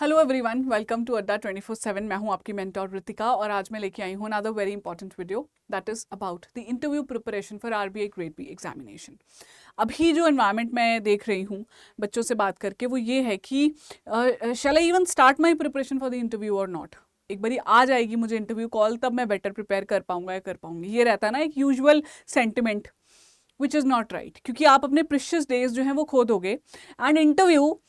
Hello everyone, welcome to अड्डा 24/7। मैं हूं आपकी मेंटोर रितिका और आज मैं लेके आई हूं another very important video that is about the interview preparation for RBI grade B examination. अभी जो एनवायरनमेंट मैं देख रही हूं बच्चों से बात करके वो ये है कि shall I even start my preparation for the interview और नॉट। एक बारी आ जाएगी मुझे इंटरव्यू कॉल तब मैं बेटर प्रिपेयर कर पाऊंगा या कर पाऊंगी, ये रहता है ना एक usual sentiment which is not right, क्योंकि आप अपने प्रीशियस डेज जो हैं वो खो दोगे। And interview,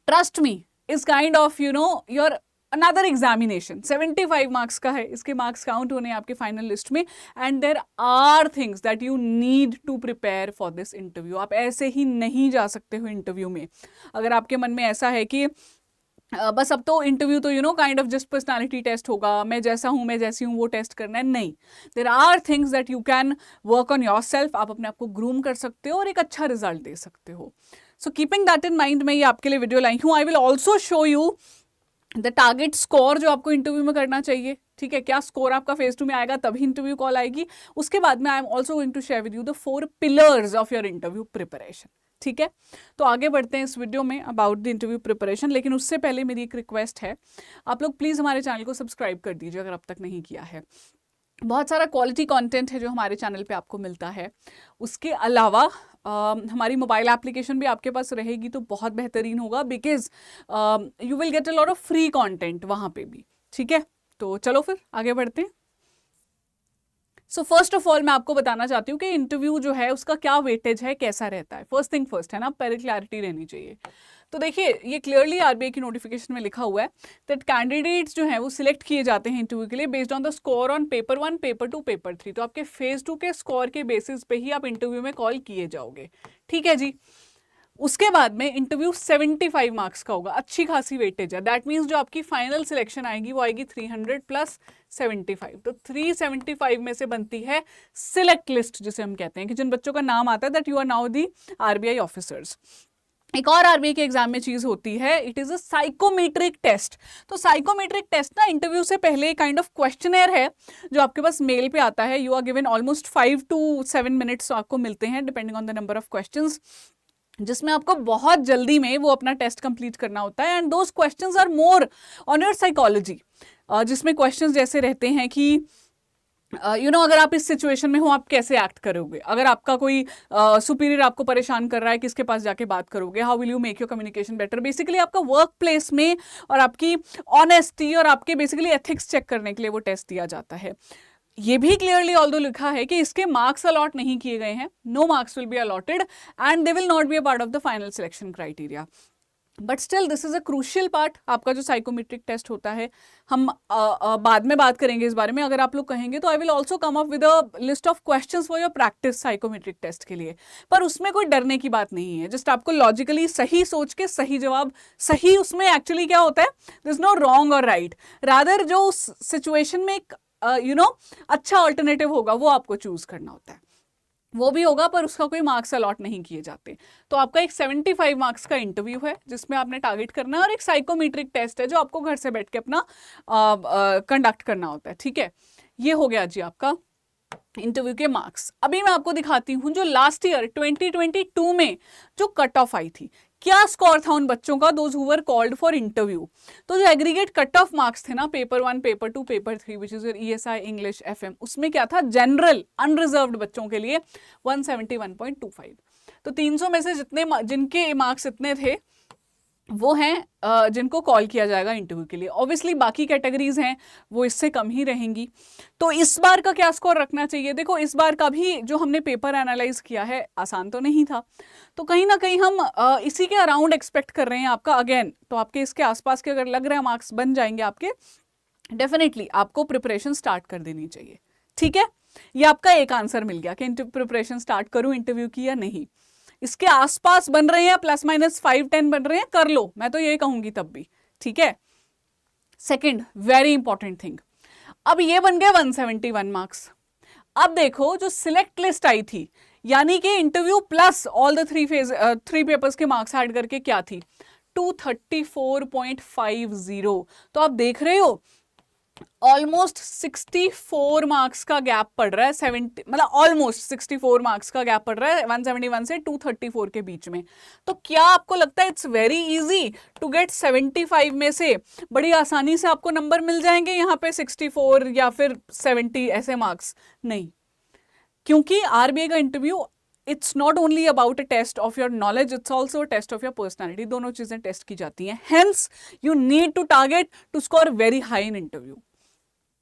trust me, is kind of your another examination. 75 marks का है, इसके मार्क्स काउंट होने आपके फाइनल लिस्ट में। And there are things that you need to prepare for this interview. आप ऐसे ही नहीं जा सकते हो इंटरव्यू में। अगर आपके मन में ऐसा है कि बस अब तो इंटरव्यू तो kind of just personality test होगा, मैं जैसा हूँ मैं जैसी हूँ वो टेस्ट करना है, नहीं। There are things that you can work on yourself. आप अपने आप को ग्रूम कर सकते हो और एक अच्छा रिजल्ट दे सकते हो। So keeping that in mind मैं ये आपके लिए वीडियो लाई हूँ। आई will also show you the target score जो आपको इंटरव्यू में करना चाहिए। ठीक है, क्या स्कोर आपका फेज 2 में आएगा तभी इंटरव्यू कॉल आएगी। उसके बाद में I am also going to share with you the 4 pillars of your interview preparation. ठीक है, तो आगे बढ़ते हैं इस वीडियो में अबाउट द इंटरव्यू प्रिपरेशन। लेकिन उससे पहले मेरी एक रिक्वेस्ट है, आप लोग प्लीज़ हमारे चैनल को सब्सक्राइब कर दीजिए अगर अब तक नहीं किया है। बहुत सारा क्वालिटी कंटेंट है जो हमारे चैनल पे आपको मिलता है। उसके अलावा हमारी मोबाइल एप्लीकेशन भी आपके पास रहेगी तो बहुत बेहतरीन होगा, because you will get a lot of free content वहाँ पे भी। ठीक है, तो चलो फिर आगे बढ़ते हैं। सो फर्स्ट ऑफ ऑल मैं आपको बताना चाहती हूँ कि इंटरव्यू जो है उसका क्या वेटेज है, कैसा रहता है। फर्स्ट थिंग फर्स्ट है ना, पहले क्लैरिटी रहनी चाहिए। तो देखिए, ये क्लियरली आरबीआई की नोटिफिकेशन में लिखा हुआ है दैट कैंडिडेट्स जो है वो सिलेक्ट किए जाते हैं इंटरव्यू के लिए based on the score on paper 1, paper 2, paper 3। तो आपके फेज 2 के स्कोर के बेसिस पे ही आप इंटरव्यू में कॉल किए जाओगे। ठीक है जी। उसके बाद में इंटरव्यू 75 मार्क्स का होगा, अच्छी खासी वेटेज है। दैट मीन्स जो आपकी फाइनल सिलेक्शन आएगी वो आएगी 300 प्लस 75। तो 375 में से बनती है सिलेक्ट लिस्ट, जिसे हम कहते हैं कि जिन बच्चों का नाम आता है that you are now the RBI officers. एक और आरबीआई के एग्जाम में चीज होती है, it is a psychometric test. तो साइकोमेट्रिक टेस्ट ना इंटरव्यू से पहले काइंड ऑफ क्वेश्चनर है जो आपके पास मेल पे आता है। You are given almost 5 to 7 minutes आपको मिलते हैं depending on the number of questions, जिसमें आपको बहुत जल्दी में वो अपना टेस्ट कंप्लीट करना होता है। And those questions are more on your psychology, जिसमें क्वेश्चंस जैसे रहते हैं कि अगर आप इस सिचुएशन में हो आप कैसे एक्ट करोगे, अगर आपका कोई सुपीरियर आपको परेशान कर रहा है किसके पास जाके बात करोगे, how will you make your communication better. Basically आपका वर्क प्लेस में और आपकी ऑनेस्टी और आपके बेसिकली एथिक्स चेक करने के लिए वो टेस्ट दिया जाता है। ये भी क्लियरली ऑल्दो लिखा है कि इसके मार्क्स अलॉट नहीं किए गए हैं, no marks will be allotted and they will not be a part of the final selection criteria. But still this is a crucial part आपका जो साइकोमेट्रिक टेस्ट होता है। हम बाद में बात करेंगे इस बारे में, अगर आप लोग कहेंगे तो I will also come up with a list of questions for your practice psychometric test के लिए। पर उसमें कोई डरने की बात नहीं है, जस्ट आपको लॉजिकली सही सोच के सही जवाब, सही उसमें एक्चुअली क्या होता है, दिस इज नो रॉन्ग और राइट, रादर जो उस सिचुएशन में एक अच्छा ऑल्टरनेटिव होगा वो आपको चूज करना होता है। वो भी होगा पर उसका कोई मार्क्स अलॉट नहीं किए जाते। तो आपका एक 75 मार्क्स का इंटरव्यू है जिसमें आपने टारगेट करना है, और एक साइकोमेट्रिक टेस्ट है जो आपको घर से बैठ के अपना कंडक्ट करना होता है। ठीक है, ये हो गया जी आपका इंटरव्यू के मार्क्स। अभी मैं आपको दिखाती हूँ जो लास्ट ईयर 2022 में जो कट ऑफ आई थी, क्या स्कोर था उन बच्चों का, those who were called for interview. तो जो एग्रीगेट कट ऑफ मार्क्स थे ना, paper 1, paper 2, paper 3 which is your ESI, English, FM, उसमें क्या था, जनरल अनरिजर्व्ड बच्चों के लिए 171.25। तो 300 में से जिनके मार्क्स इतने थे वो हैं जिनको कॉल किया जाएगा इंटरव्यू के लिए। ऑब्वियसली बाकी कैटेगरीज हैं वो इससे कम ही रहेंगी। तो इस बार का क्या स्कोर रखना चाहिए, देखो इस बार का भी जो हमने पेपर एनालाइज किया है आसान तो नहीं था, तो कहीं ना कहीं हम इसी के अराउंड एक्सपेक्ट कर रहे हैं आपका अगेन। तो आपके इसके आसपास के अगर लग रहे हैं मार्क्स बन जाएंगे आपके, डेफिनेटली आपको प्रिपरेशन स्टार्ट कर देनी चाहिए। ठीक है, ये आपका एक आंसर मिल गया कि प्रिपरेशन स्टार्ट करूं इंटरव्यू की या नहीं। इसके आसपास बन रहे हैं, प्लस माइनस 5-10 बन रहे हैं, कर लो, मैं तो ये कहूंगी तब भी। ठीक है, सेकंड वेरी इंपॉर्टेंट थिंग, अब ये बन गए 171 मार्क्स। अब देखो जो सिलेक्ट लिस्ट आई थी, यानी कि interview plus all the 3 papers के मार्क्स ऐड करके क्या थी, 234.50। तो आप देख रहे हो ऑलमोस्ट 64 मार्क्स का गैप पड़ रहा है, 70 मतलब ऑलमोस्ट 64 मार्क्स का गैप पड़ रहा है 171 से 234 के बीच में। तो क्या आपको लगता है it's very easy to get 75 में से बड़ी आसानी से आपको नंबर मिल जाएंगे यहाँ पे 64 या फिर 70 ऐसे मार्क्स? नहीं, क्योंकि आरबीआई का interview it's not only about a test of your knowledge, it's also test of your personality. दोनों चीजें टेस्ट की जाती हैं। Hence you need to target to score very high in interview.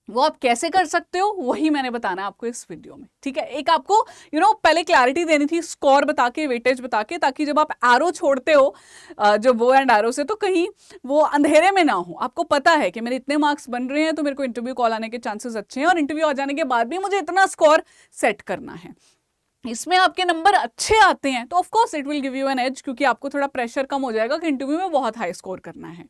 वो आप कैसे कर सकते हो वही मैंने बताना है आपको इस वीडियो में, ठीक है। एक आपको पहले क्लैरिटी देनी थी स्कोर बता के, वेटेज बता के, ताकि जब आप एरो छोड़ते हो जो बो एंड एरो से, तो कहीं वो अंधेरे में ना हो। आपको पता है कि मेरे इतने मार्क्स बन रहे हैं तो मेरे को इंटरव्यू कॉल आने के चांसेस अच्छे हैं, और इंटरव्यू आ जाने के बाद भी मुझे इतना स्कोर सेट करना है। इसमें आपके नंबर अच्छे आते हैं तो of course it will give you an edge, क्योंकि आपको थोड़ा प्रेशर कम हो जाएगा कि इंटरव्यू में बहुत हाई स्कोर करना है।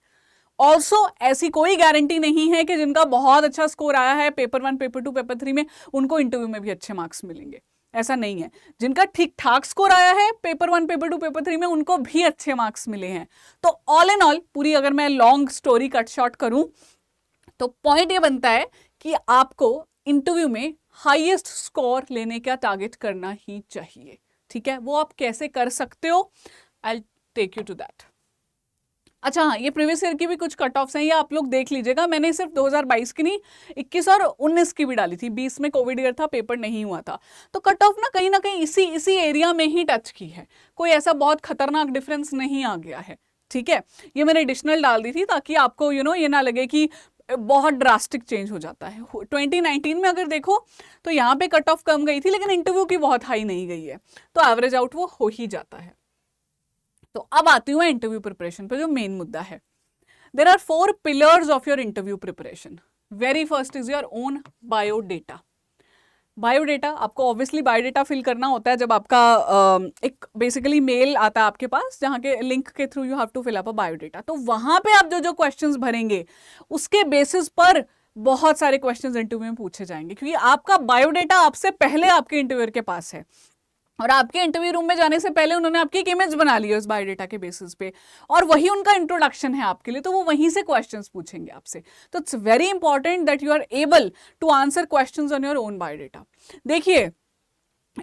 ऑल्सो ऐसी कोई गारंटी नहीं है कि जिनका बहुत अच्छा स्कोर आया है पेपर 1, पेपर 2, पेपर 3 में, उनको इंटरव्यू में भी अच्छे मार्क्स मिलेंगे। ऐसा नहीं है। जिनका ठीक ठाक स्कोर आया है पेपर 1, पेपर 2, पेपर 3 में, उनको भी अच्छे मार्क्स मिले हैं। तो ऑल इन ऑल, पूरी अगर मैं लॉन्ग स्टोरी कट शॉर्ट करूं तो पॉइंट ये बनता है कि आपको इंटरव्यू में हाईएस्ट स्कोर लेने का टारगेट करना ही चाहिए, ठीक है। वो आप कैसे कर सकते हो, I take you to that. अच्छा हाँ, ये प्रीवियस ईयर की भी कुछ कट ऑफ्स हैं, ये आप लोग देख लीजिएगा। मैंने सिर्फ 2022 की नहीं, 21 और 19 की भी डाली थी। 20 में कोविड ईयर था, पेपर नहीं हुआ था, तो कट ऑफ ना कहीं इसी एरिया में ही टच की है। कोई ऐसा बहुत खतरनाक डिफरेंस नहीं आ गया है, ठीक है। ये मैंने एडिशनल डाल दी थी ताकि आपको ये ना लगे कि बहुत ड्रास्टिक चेंज हो जाता है। 2019 में अगर देखो तो यहाँ पे कट ऑफ कम गई थी, लेकिन इंटरव्यू की बहुत हाई नहीं गई है, तो एवरेज आउट वो हो ही जाता है। तो अब आती हूँ मैं इंटरव्यू प्रिपरेशन पर, जो मेन मुद्दा है। There are 4 pillars of your interview preparation. Very first is your own biodata. Biodata, आपको ऑब्वियसली बायोडेटा फिल करना होता है जब आपका एक बेसिकली मेल आता है आपके पास, जहाँ के लिंक के through you have to fill up a biodata. तो वहां पे आप जो क्वेश्चंस भरेंगे उसके बेसिस पर बहुत सारे क्वेश्चंस इंटरव्यू में पूछे जाएंगे, क्योंकि आपका बायोडेटा आपसे पहले आपके इंटरव्यूअर के पास है, और आपके इंटरव्यू रूम में जाने से पहले उन्होंने आपकी एक इमेज बना ली है उस बायोडेटा के बेसिस पे, और वही उनका इंट्रोडक्शन है आपके लिए, तो वो वहीं से क्वेश्चंस पूछेंगे आपसे। तो it's very important that you are able to answer questions on your own biodata. देखिए,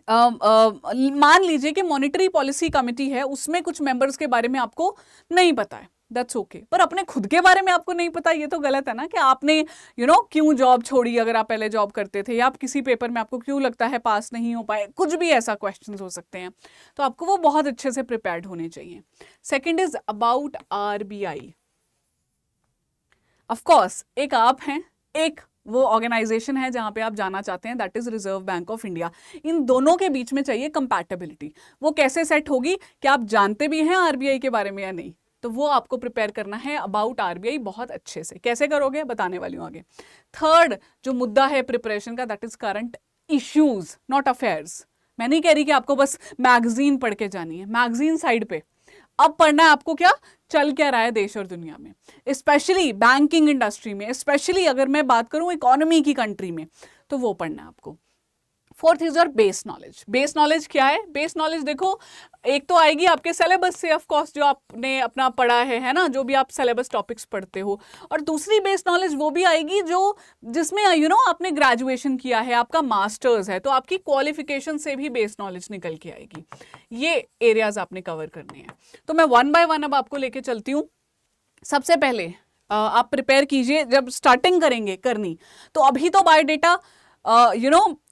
मान लीजिए कि मॉनेटरी पॉलिसी कमेटी है, उसमें कुछ मेंबर्स के बारे में आपको नहीं पता है, दैट्स ओके, पर अपने खुद के बारे में आपको नहीं पता, ये तो गलत है ना। कि आपने क्यों जॉब छोड़ी, अगर आप पहले जॉब करते थे, या आप किसी पेपर में आपको क्यों लगता है पास नहीं हो पाए, कुछ भी ऐसा क्वेश्चंस हो सकते हैं, तो आपको वो बहुत अच्छे से प्रिपेयर्ड होने चाहिए। Second is about RBI. Of course एक आप हैं, एक वो ऑर्गेनाइजेशन है जहां पे आप जाना चाहते हैं, that is Reserve Bank of India. इन दोनों के बीच में चाहिए कंपैटिबिलिटी। वो कैसे सेट होगी कि आप जानते भी हैं आरबीआई के बारे में या नहीं, तो वो आपको प्रिपेयर करना है अबाउट आरबीआई बहुत अच्छे से। कैसे करोगे बताने वाली हूँ आगे। थर्ड जो मुद्दा है प्रिपरेशन का, that is current issues not affairs. मैं नहीं कह रही कि आपको बस मैगजीन पढ़ के जानी है, मैगजीन साइड पे। अब पढ़ना है आपको क्या चल क्या रहा है देश और दुनिया में, स्पेशली बैंकिंग इंडस्ट्री में, स्पेशली अगर मैं बात करूं इकोनॉमी की कंट्री में, तो वो पढ़ना है आपको। Fourth is your base knowledge. Base knowledge क्या है? बेस नॉलेज देखो, एक तो आएगी आपके सिलेबस से, ऑफ कोर्स जो आपने अपना पढ़ा है ना, जो भी आप सिलेबस टॉपिक्स पढ़ते हो, और दूसरी बेस नॉलेज वो भी आएगी जो जिसमें आपने ग्रेजुएशन किया है, आपका मास्टर्स है, तो आपकी क्वालिफिकेशन से भी बेस नॉलेज निकल के आएगी। ये एरियाज आपने कवर करने हैं। तो मैं 1 बाय 1 अब आपको लेके चलती हूँ। सबसे पहले आप प्रिपेयर कीजिए, जब स्टार्टिंग करेंगे करनी, तो अभी तो बायोडेटा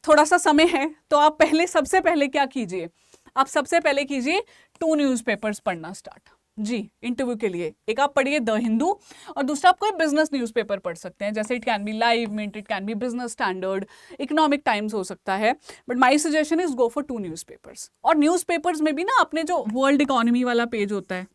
थोड़ा सा समय है, तो आप सबसे पहले क्या कीजिए, आप सबसे पहले कीजिए 2 न्यूज़पेपर्स पढ़ना स्टार्ट जी इंटरव्यू के लिए। एक आप पढ़िए द हिंदू, और दूसरा आप कोई बिजनेस न्यूज़पेपर पढ़ सकते हैं, जैसे it can be Live Mint, it can be Business Standard, Economic Times हो सकता है, but my suggestion is go for 2 newspapers. और न्यूज़पेपर्स में भी ना अपने जो वर्ल्ड इकोनॉमी वाला पेज होता है,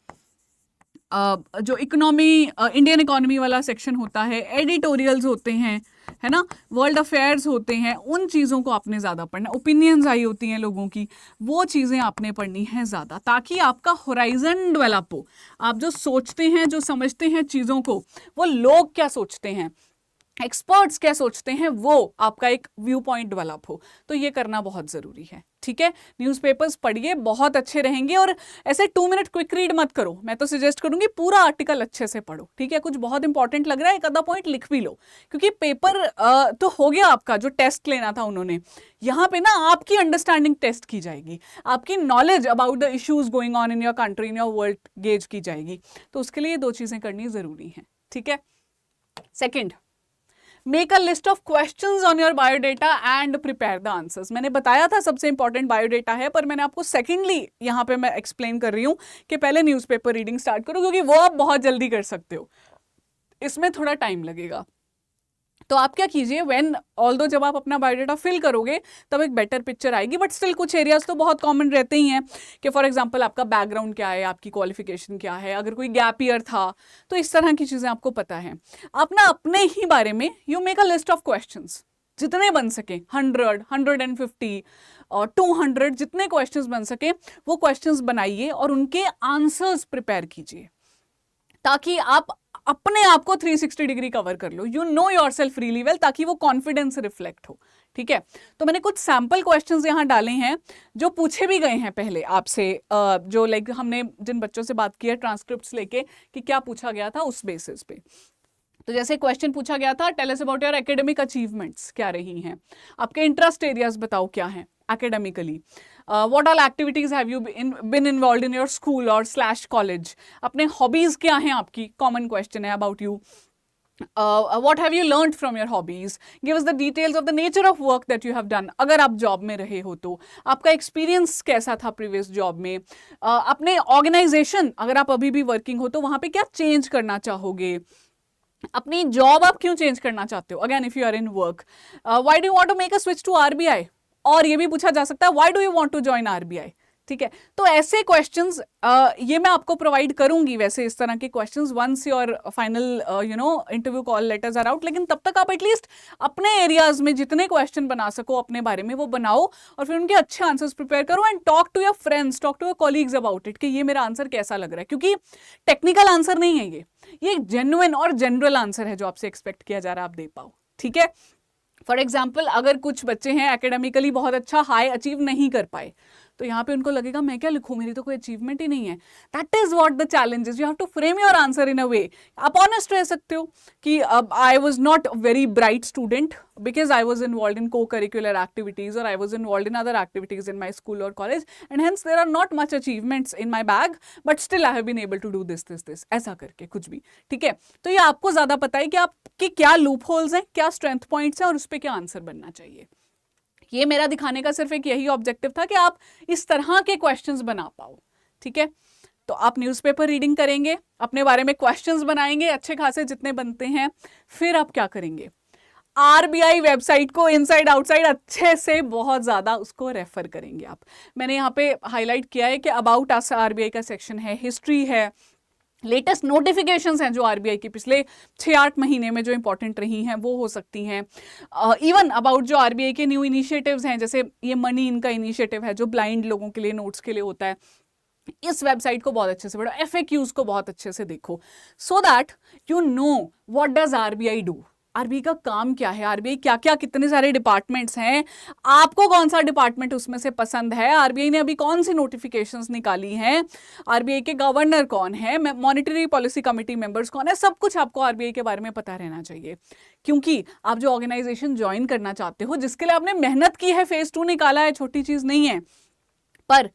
जो इंडियन इकोनॉमी वाला सेक्शन होता है, एडिटोरियल्स होते हैं, है ना, वर्ल्ड अफेयर्स होते हैं, उन चीज़ों को आपने ज़्यादा पढ़ना। ओपिनियंस आई होती हैं लोगों की, वो चीज़ें आपने पढ़नी है ज़्यादा, ताकि आपका होराइजन डेवलप हो। आप जो सोचते हैं, जो समझते हैं चीज़ों को, वो लोग क्या सोचते हैं, एक्सपर्ट्स क्या सोचते हैं वो आपका एक व्यू पॉइंट डेवलप हो, तो ये करना बहुत जरूरी है। ठीक है, न्यूज़पेपर्स पढ़िए, बहुत अच्छे रहेंगे। और ऐसे 2 मिनट क्विक रीड मत करो, मैं तो सजेस्ट करूंगी पूरा आर्टिकल अच्छे से पढ़ो। ठीक है, कुछ बहुत इंपॉर्टेंट लग रहा है एक आधा पॉइंट लिख भी लो, क्योंकि पेपर तो हो गया आपका, जो टेस्ट लेना था उन्होंने, यहाँ पे ना आपकी अंडरस्टैंडिंग टेस्ट की जाएगी, आपकी knowledge about the issues going on in your country, in your world gauge की जाएगी। तो उसके लिए 2 चीजें करनी जरूरी है। ठीक है, second, make a list of questions on your biodata and prepare the answers. मैंने बताया था सबसे इंपॉर्टेंट बायोडेटा है, पर मैंने आपको सेकेंडली यहाँ पे मैं एक्सप्लेन कर रही हूँ कि पहले न्यूज़पेपर रीडिंग स्टार्ट करो, क्योंकि वो आप बहुत जल्दी कर सकते हो, इसमें थोड़ा टाइम लगेगा। तो आप क्या कीजिए, व्हेन ऑल्दो जब आप अपना बायोडेटा फिल करोगे तब एक बेटर पिक्चर आएगी, बट स्टिल कुछ एरियाज तो बहुत कॉमन रहते ही हैं कि फॉर एग्जांपल आपका बैकग्राउंड क्या है, आपकी क्वालिफिकेशन क्या है, अगर कोई गैप ईयर था, तो इस तरह की चीजें आपको पता है। आप ना अपने ही बारे में you make a list of questions, जितने बन सके, 100, 150 और 200, जितने क्वेश्चंस बन सके वो क्वेश्चंस बनाइए और उनके आंसर्स प्रिपेयर कीजिए, ताकि आप अपने आप को 360 डिग्री कवर कर लो, you know yourself really well, ताकि वो कॉन्फिडेंस रिफ्लेक्ट हो। ठीक है, तो मैंने कुछ सैंपल क्वेश्चंस यहाँ डाले हैं जो पूछे भी गए हैं पहले आपसे, जो लाइक हमने जिन बच्चों से बात की है ट्रांसक्रिप्ट्स लेके कि क्या पूछा गया था उस बेसिस पे। तो जैसे क्वेश्चन पूछा गया था, tell us about your academic achievements, क्या रही हैं, आपके इंटरेस्ट एरियाज बताओ क्या हैं academically, what all activities have you been involved in your school or slash college, अपने hobbies क्या हैं आपकी, common question है about you, what have you learned from your hobbies, give us the details of the nature of work that you have done, अगर आप job में रहे हो तो आपका एक्सपीरियंस कैसा था प्रीवियस जॉब में, अपने ऑर्गेनाइजेशन अगर आप अभी भी वर्किंग हो तो वहाँ पे क्या चेंज करना चाहोगे, अपनी जॉब आप क्यों चेंज करना चाहते हो, again if you are in work, why do you want to make a switch to RBI, और ये भी पूछा जा सकता है why do you want to join RBI. ठीक है, तो ऐसे क्वेश्चंस ये मैं आपको प्रोवाइड करूंगी वैसे इस तरह के questions once your final interview call letters are out, लेकिन तब तक आप एटलीस्ट अपने एरियाज में जितने क्वेश्चन बना सको अपने बारे में वो बनाओ और फिर उनके अच्छे आंसर्स प्रिपेयर करो and talk to your friends, talk to your colleagues about it कि ये मेरा आंसर कैसा लग रहा है, क्योंकि टेक्निकल आंसर नहीं है ये एक जेन्युइन और जनरल आंसर है जो आपसे एक्सपेक्ट किया जा रहा है आप दे पाओ। ठीक है, फॉर एग्जाम्पल अगर कुछ बच्चे हैं एकेडमिकली बहुत अच्छा हाई अचीव नहीं कर पाए, तो यहाँ पे उनको लगेगा मैं क्या लिखूं, मेरी तो कोई अचीवमेंट ही नहीं है। That is what the challenge is, you have to frame your answer in a way, आप ऑनेस्ट रह सकते हो कि I was not very bright student because I was involved in co curricular activities और I was involved in other activities in my school और college and hence there are not much achievements in my bag, but still I have been able to do this, ऐसा करके कुछ भी। ठीक है, तो ये आपको ज्यादा पता है कि आपके क्या लूप होल्स हैं, क्या स्ट्रेंथ पॉइंट्स हैं और उस पर क्या आंसर बनना चाहिए। ये मेरा दिखाने का सिर्फ एक यही ऑब्जेक्टिव था कि आप इस तरह के क्वेश्चंस बना पाओ। ठीक है, तो आप न्यूज़पेपर रीडिंग करेंगे, अपने बारे में क्वेश्चंस बनाएंगे अच्छे खासे जितने बनते हैं, फिर आप क्या करेंगे, आरबीआई वेबसाइट को इनसाइड आउटसाइड अच्छे से बहुत ज्यादा उसको रेफर करेंगे आप। मैंने यहाँ पे हाईलाइट किया है कि अबाउट अस आरबीआई का सेक्शन है, हिस्ट्री है, लेटेस्ट नोटिफिकेशंस हैं जो आरबीआई की पिछले 6-8 महीने में जो इंपॉर्टेंट रही हैं वो हो सकती हैं, इवन अबाउट जो आरबीआई के न्यू इनिशिएटिव्स हैं, जैसे ये मनी इनका इनिशिएटिव है जो ब्लाइंड लोगों के लिए नोट्स के लिए होता है, इस वेबसाइट को बहुत अच्छे से पढ़ो, एफएक्यूज को बहुत अच्छे से देखो, so that you know what does RBI do, RBI का काम क्या है, आरबीआई क्या क्या कितने सारे डिपार्टमेंट्स हैं, आपको कौन सा डिपार्टमेंट उसमें से पसंद है, आरबीआई ने अभी कौन सी नोटिफिकेशंस निकाली हैं, आरबीआई के गवर्नर कौन है, मॉनेटरी पॉलिसी कमेटी मेंबर्स कौन है, सब कुछ आपको आरबीआई के बारे में पता रहना चाहिए। क्योंकि आप जो ऑर्गेनाइजेशन ज्वाइन करना चाहते हो, जिसके लिए आपने मेहनत की है, फेज 2 निकाला है, छोटी चीज नहीं है, पर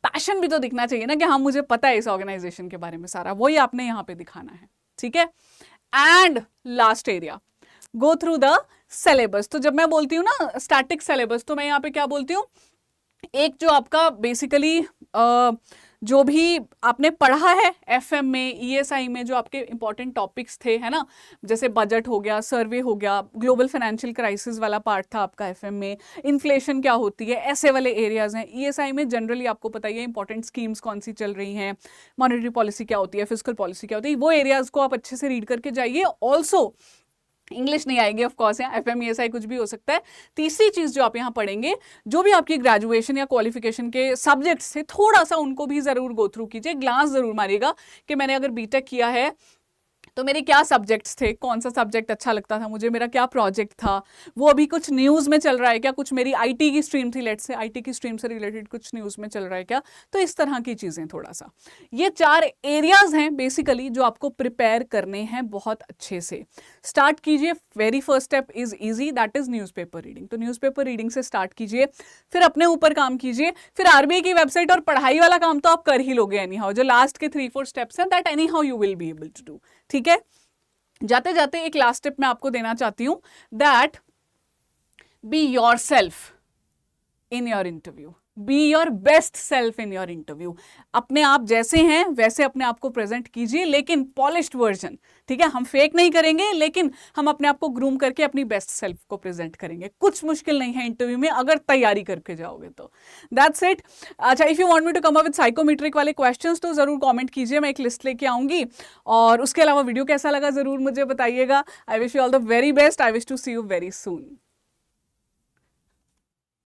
पैशन भी तो दिखना चाहिए ना कि हाँ मुझे पता है इस ऑर्गेनाइजेशन के बारे में सारा, वही आपने यहाँ पे दिखाना है। ठीक है, and last area, go through the syllabus. तो जब मैं बोलती हूँ ना स्टैटिक सिलेबस, तो मैं यहाँ पे क्या बोलती हूँ, एक जो आपका बेसिकली जो भी आपने पढ़ा है एफएम में, ईएसआई में, जो आपके इंपॉर्टेंट टॉपिक्स थे, है ना, जैसे बजट हो गया, सर्वे हो गया, ग्लोबल फाइनेंशियल क्राइसिस वाला पार्ट था आपका एफएम में, इन्फ्लेशन क्या होती है, ऐसे वाले एरियाज हैं। ईएसआई में जनरली आपको पता ही है इंपॉर्टेंट स्कीम्स कौन सी चल रही हैं, मॉनेटरी पॉलिसी क्या होती है, फिस्कल पॉलिसी क्या होती है, वो एरियाज को आप अच्छे से रीड करके जाइए। ऑल्सो इंग्लिश नहीं आएगी ऑफ कोर्स, यहाँ एफएम ईएसआई कुछ भी हो सकता है। तीसरी चीज जो आप यहाँ पढ़ेंगे, जो भी आपकी ग्रेजुएशन या क्वालिफिकेशन के सब्जेक्ट्स थे, थोड़ा सा उनको भी जरूर गो थ्रू कीजिए, ग्लांस जरूर मारिएगा कि मैंने अगर बीटेक किया है तो मेरे क्या सब्जेक्ट्स थे, कौन सा सब्जेक्ट अच्छा लगता था मुझे, मेरा क्या प्रोजेक्ट था, वो अभी कुछ न्यूज़ में चल रहा है क्या, कुछ मेरी आईटी की स्ट्रीम थी, लेट्स से आईटी की स्ट्रीम से रिलेटेड कुछ न्यूज़ में चल रहा है क्या, तो इस तरह की चीज़ें थोड़ा सा। ये 4 एरियाज हैं बेसिकली जो आपको प्रिपेयर करने हैं बहुत अच्छे से। स्टार्ट कीजिए, very first step is easy, that is newspaper reading. तो न्यूज़पेपर रीडिंग से स्टार्ट कीजिए, फिर अपने ऊपर काम कीजिए, फिर आरबीआई की वेबसाइट और पढ़ाई वाला काम तो आप कर ही लोगे एनी हाउ, जो लास्ट के 3-4 स्टेप्स हैं that anyhow you will be able to do. ठीक है, जाते जाते एक लास्ट टिप मैं आपको देना चाहती हूं, that be your self in your interview, be your best self in your interview. अपने आप जैसे हैं वैसे अपने आप को प्रेजेंट कीजिए, लेकिन पॉलिश्ड वर्जन। ठीक है, हम फेक नहीं करेंगे, लेकिन हम अपने आप को ग्रूम करके अपनी बेस्ट सेल्फ को प्रेजेंट करेंगे। कुछ मुश्किल नहीं है इंटरव्यू में अगर तैयारी करके जाओगे तो। That's it. अच्छा, if you want me to come up with psychometric वाले क्वेश्चंस तो जरूर कमेंट कीजिए, मैं एक लिस्ट लेके आऊंगी। और उसके अलावा वीडियो कैसा लगा जरूर मुझे बताइएगा। I wish you all the very best, I wish to see you very soon.